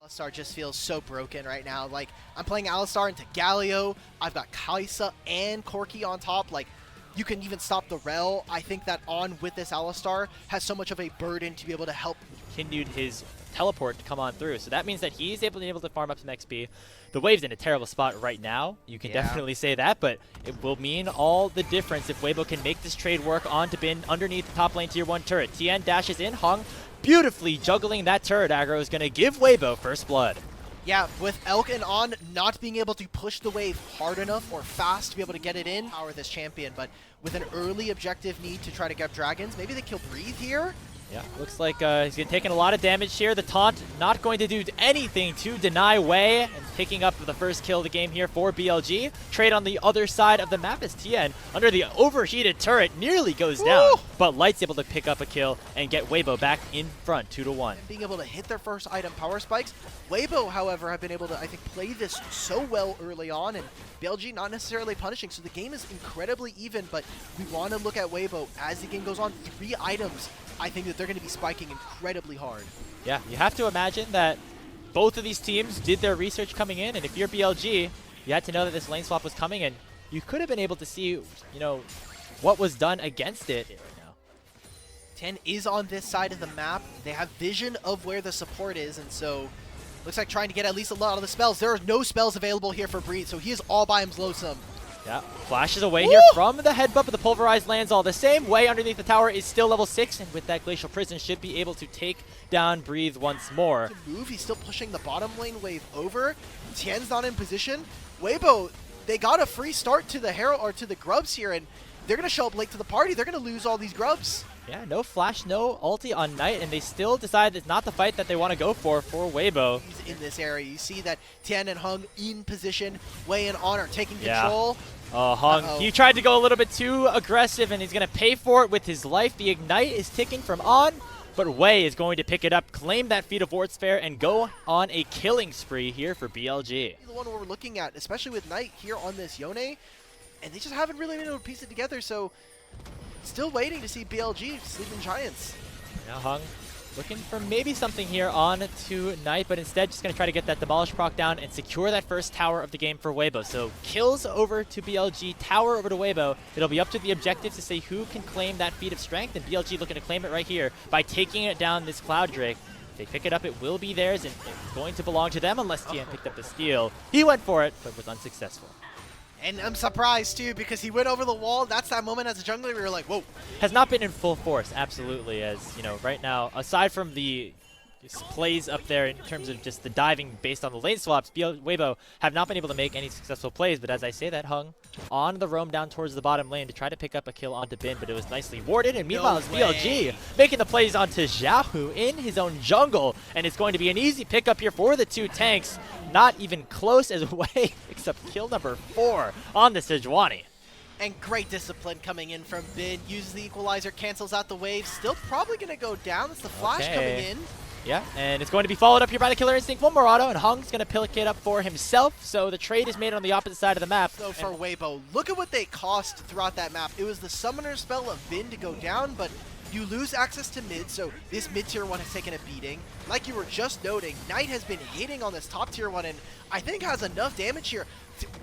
Alistar just feels so broken right now. Like, I'm playing Alistar into Galio. I've got Kaisa and Corki on top. Like, you can even stop the Rel. I think that On with this Alistar has so much of a burden to be able to help. Continued his teleport to come on through, so that means that he's able to farm up some XP. The wave's in a terrible spot right now, you can definitely say that, but it will mean all the difference if Weibo can make this trade work on to bin underneath the top lane tier 1 turret. Tien dashes in, Hung beautifully juggling that turret aggro is going to give Weibo first blood. Yeah, with Elk and On not being able to push the wave hard enough or fast to be able to get it in, power this champion, but with an early objective need to try to get dragons, maybe they kill Breathe here? Yeah, looks like he's taking a lot of damage here. The taunt not going to do anything to deny Wei, and picking up the first kill of the game here for BLG. Trade on the other side of the map as Tien, under the overheated turret, nearly goes down. But Light's able to pick up a kill and get Weibo back in front, 2-1. And being able to hit their first item power spikes. Weibo, however, have been able to, I think, play this so well early on, and BLG not necessarily punishing. So the game is incredibly even, but we want to look at Weibo as the game goes on. 3 items. I think that they're going to be spiking incredibly hard. Yeah, you have to imagine that both of these teams did their research coming in, and if you're BLG, you had to know that this lane swap was coming, and you could have been able to see, you know, what was done against it right now. 10 is on this side of the map. They have vision of where the support is, and so looks like trying to get at least a lot of the spells. There are no spells available here for Breathe, so he is all by himself. Yeah, flashes away here from the headbutt, but the pulverized lands all the same. Way underneath the tower is still level 6, and with that Glacial Prison should be able to take down Breathe once more. Move, he's still pushing the bottom lane wave over. Tien's not in position. Weibo, they got a free start to the Herald or to the Grubs here, and they're gonna show up late to the party. They're gonna lose all these Grubs. Yeah, no flash, no ulti on Knight, and they still decide it's not the fight that they want to go for Weibo. He's in this area. You see that Tien and Hung in position. Wei and On are taking control. Oh, Hung, he tried to go a little bit too aggressive, and he's going to pay for it with his life. The Ignite is ticking from On, but Wei is going to pick it up, claim that feat of Warts Fair, and go on a killing spree here for BLG. The one we're looking at, especially with Knight here on this Yone, and they just haven't really been able to piece it together, so still waiting to see BLG, Sleeping Giants. Now Hung looking for maybe something here on to Knight, but instead just going to try to get that Demolish proc down and secure that first tower of the game for Weibo. So kills over to BLG, tower over to Weibo. It'll be up to the objectives to say who can claim that feat of strength, and BLG looking to claim it right here by taking it down this Cloud Drake. If they pick it up, it will be theirs, and it's going to belong to them unless Tien picked up the steal. He went for it, but was unsuccessful. And I'm surprised, too, because he went over the wall. That's that moment as a jungler we were like, whoa. Has not been in full force, absolutely, as, you know, right now, aside from the plays up there in terms of just the diving based on the lane swaps, Weibo have not been able to make any successful plays, but as I say that, Hung on the roam down towards the bottom lane to try to pick up a kill onto Bin, but it was nicely warded, and meanwhile it's BLG making the plays onto Xiaohu in his own jungle, and it's going to be an easy pickup here for the 2 tanks. Not even close as Wei picks up kill number 4 on the Sejuani. And great discipline coming in from Bin. Uses the equalizer, cancels out the wave. Still probably going to go down. It's the flash coming in. Yeah, and it's going to be followed up here by the Killer Instinct from Murado, and Hung's going to pick it up for himself, so the trade is made on the opposite side of the map. So for Weibo, look at what they cost throughout that map. It was the Summoner spell of Bin to go down, but you lose access to mid, so this mid-tier 1 has taken a beating. Like you were just noting, Knight has been hitting on this top-tier 1, and I think has enough damage here.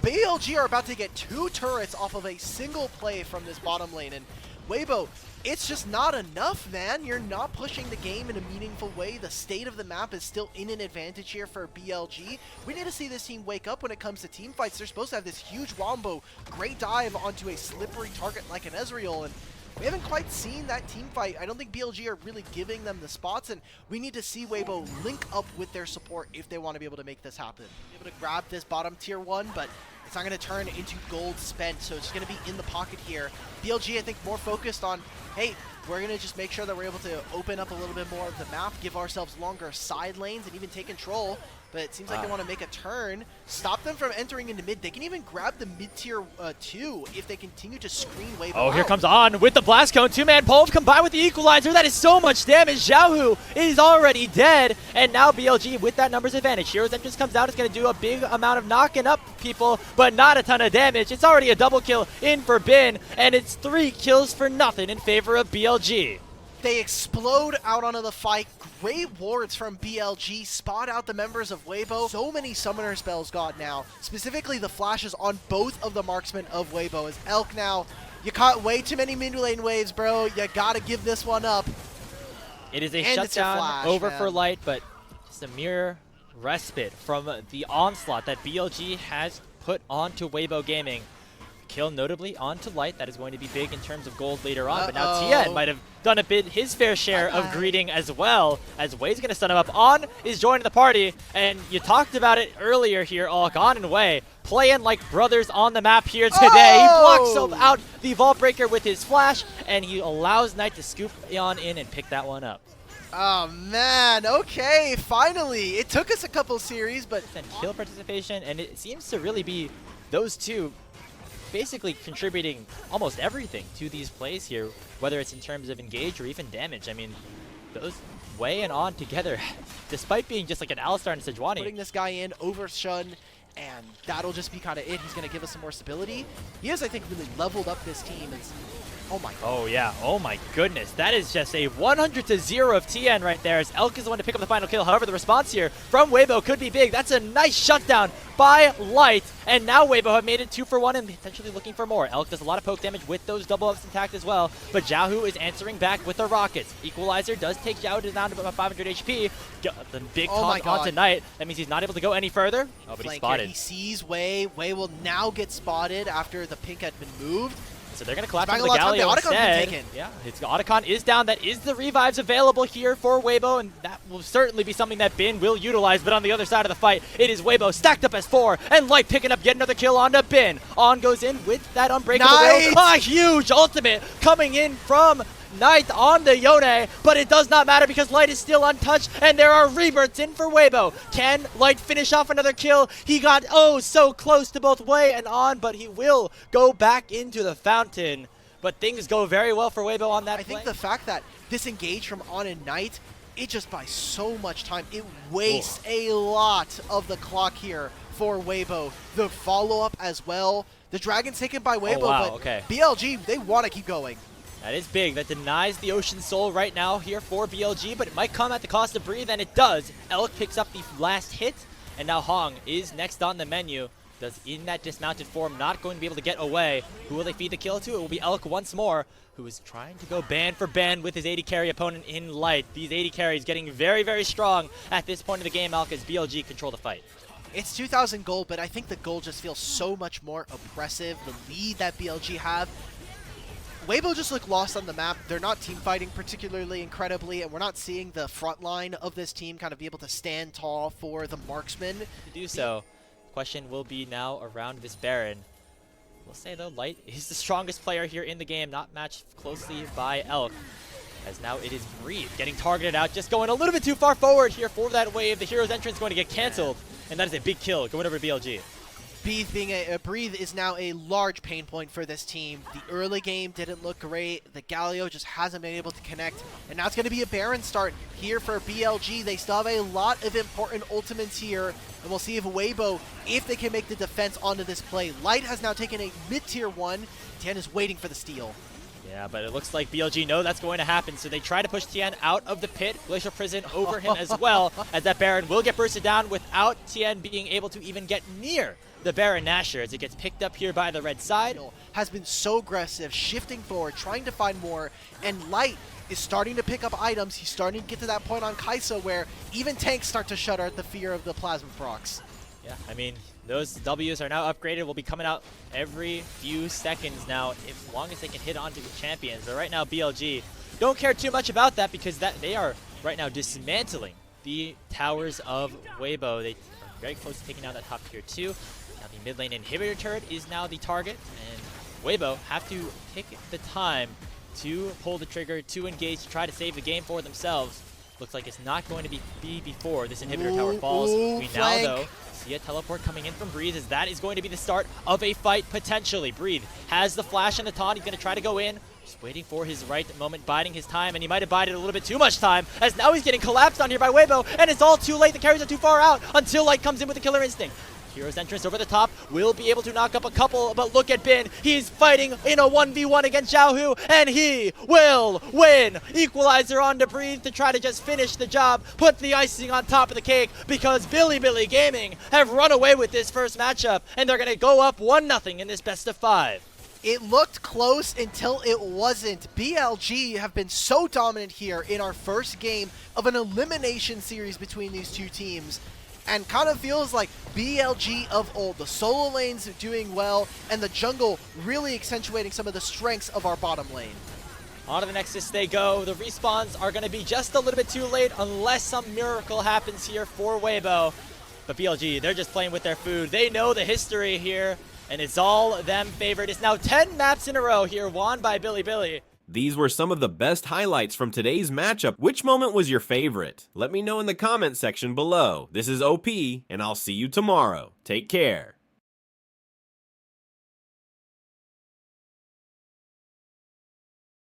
BLG are about to get 2 turrets off of a single play from this bottom lane, and Weibo, it's just not enough, man. You're not pushing the game in a meaningful way. The state of the map is still in an advantage here for BLG. We need to see this team wake up when it comes to team fights. They're supposed to have this huge wombo, great dive onto a slippery target like an Ezreal, and we haven't quite seen that team fight. I don't think BLG are really giving them the spots, and we need to see Weibo link up with their support if they want to be able to make this happen. Be able to grab this bottom tier 1, but it's not going to turn into gold spent, so it's going to be in the pocket here. BLG, I think, more focused on, hey, we're going to just make sure that we're able to open up a little bit more of the map, give ourselves longer side lanes, and even take control. But it seems like they want to make a turn, stop them from entering into mid. They can even grab the mid-tier 2 if they continue to screen Weibo out. Here comes On with the Blast Cone. 2-man pull combined with the Equalizer. That is so much damage. Xiaohu is already dead. And now BLG with that numbers advantage. Hero's Entrance comes out. It's going to do a big amount of knocking up people, but not a ton of damage. It's already a double kill in for Bin, and it's 3 kills for nothing in favor of BLG. They explode out onto the fight. great wards from BLG spot out the members of Weibo. So many summoner spells got now, specifically the flashes on both of the marksmen of Weibo. As Elk now, you caught way too many mid lane waves, bro. You gotta give this one up. It is a And it's a shutdown flash, over man. for Light, but it's a mere respite from the onslaught that BLG has put onto Weibo Gaming. Kill notably onto Light. That is going to be big in terms of gold later on. But now Tien might have done a bit his fair share of greeting as well, as Wei's going to stun him up. On is joining the party, and you talked about it earlier here, On and Wei playing like brothers on the map here today. He blocks out the Vault Breaker with his flash, and he allows Knight to scoop on in and pick that one up. Oh man, okay, finally. It took us a couple series, but... And kill participation, and it seems to really be those two basically contributing almost everything to these plays here, whether it's in terms of engage or even damage. I mean, those Wei and On together, despite being just like an Alistar and Sejuani. Putting this guy in over Shun, and that'll just be kind of it. He's going to give us some more stability. He has, I think, really leveled up this team. It's, oh my god. Oh yeah, oh my goodness. That is just a 100-0 of Tien right there, as Elk is the one to pick up the final kill. However, the response here from Weibo could be big. That's a nice shutdown by Light, and now Weibo have made it 2 for 1 and potentially looking for more. Elk does a lot of poke damage with those double ups intact as well, but Jiahu is answering back with the rockets. Equalizer does take Jiahu down to about 500 HP. The big taunt onto Knight. That means he's not able to go any further. Oh, but he's spotted. He sees Wei. Wei will now get spotted after the pink had been moved. So they're going to collapse into the Galio instead. Yeah, his Otacon is down. That is the revives available here for Weibo, and that will certainly be something that Bin will utilize. But on the other side of the fight, it is Weibo stacked up as 4, and Light picking up yet another kill onto Bin. On goes in with that Unbreakable Will. A huge ultimate coming in from Knight on the Yone, but it does not matter because Light is still untouched, and there are rebirths in for Weibo. Can Light finish off another kill? He got so close to both Wei and On, but he will go back into the fountain. But things go very well for Weibo on that play. I think the fact that this engage from On and Knight, it just buys so much time. It wastes a lot of the clock here for Weibo. The follow-up as well. The Dragon's taken by Weibo, but BLG, they want to keep going. That is big. That denies the Ocean Soul right now here for BLG, but it might come at the cost of Breathe, and it does. Elk picks up the last hit, and now Hong is next on the menu. Does in that dismounted form, not going to be able to get away. Who will they feed the kill to? It will be Elk once more, who is trying to go ban for ban with his 80 carry opponent in Light. These 80 carries getting very, very strong at this point of the game, Elk, as BLG control the fight. It's 2,000 gold, but I think the gold just feels so much more oppressive. The lead that BLG have. Weibo just look lost on the map. They're not team fighting particularly incredibly, and we're not seeing the front line of this team kind of be able to stand tall for the marksman. To do so, the question will be now around this Baron. We'll say though, Light is the strongest player here in the game, not matched closely by Elk. As now it is Breathe getting targeted out, just going a little bit too far forward here for that wave. The hero's entrance going to get canceled, and that is a big kill going over to BLG. Breathe is now a large pain point for this team. The early game didn't look great. The Galio just hasn't been able to connect. And now it's going to be a Baron start here for BLG. They still have a lot of important ultimates here. And we'll see if Weibo, if they can make the defense onto this play. Light has now taken a mid-tier 1. Tien is waiting for the steal. Yeah, but it looks like BLG know that's going to happen, so they try to push Tien out of the pit. Glacial Prison over him as well, as that Baron will get bursted down without Tien being able to even get near the Baron Nashor, as it gets picked up here by the red side. Has been so aggressive, shifting forward, trying to find more, and Light is starting to pick up items. He's starting to get to that point on Kai'Sa where even tanks start to shudder at the fear of the Plasma procs. Yeah, I mean, those W's are now upgraded, will be coming out every few seconds now, as long as they can hit onto the champions. But right now, BLG don't care too much about that, because they are right now dismantling the towers of Weibo. They are very close to taking down that top tier 2. Now the mid lane inhibitor turret is now the target, and Weibo have to take the time to pull the trigger, to engage, to try to save the game for themselves. Looks like it's not going to be before this inhibitor tower falls. We now, though, see a teleport coming in from Breathe, as that is going to be the start of a fight, potentially. Breathe has the flash and the taunt. He's going to try to go in. Just waiting for his right moment, biding his time, and he might have bided a little bit too much time, as now he's getting collapsed on here by Weibo, and it's all too late. The carries are too far out until Light comes in with the Killer Instinct. Hero's entrance over the top will be able to knock up a couple, but look at Bin. He's fighting in a 1v1 against Xiaohu, and he will win. Equalizer on to Breathe to try to just finish the job, put the icing on top of the cake, because Bilibili Gaming have run away with this first matchup, and they're going to go up 1-0 in this best of 5. It looked close until it wasn't. BLG have been so dominant here in our first game of an elimination series between these two teams. And kind of feels like BLG of old. The solo lanes doing well, and the jungle really accentuating some of the strengths of our bottom lane. On to the Nexus they go. The respawns are going to be just a little bit too late unless some miracle happens here for Weibo. But BLG, they're just playing with their food. They know the history here, and it's all them favored. It's now 10 maps in a row here, won by Bilibili. These were some of the best highlights from today's matchup. Which moment was your favorite? Let me know in the comment section below. This is OP, and I'll see you tomorrow. Take care.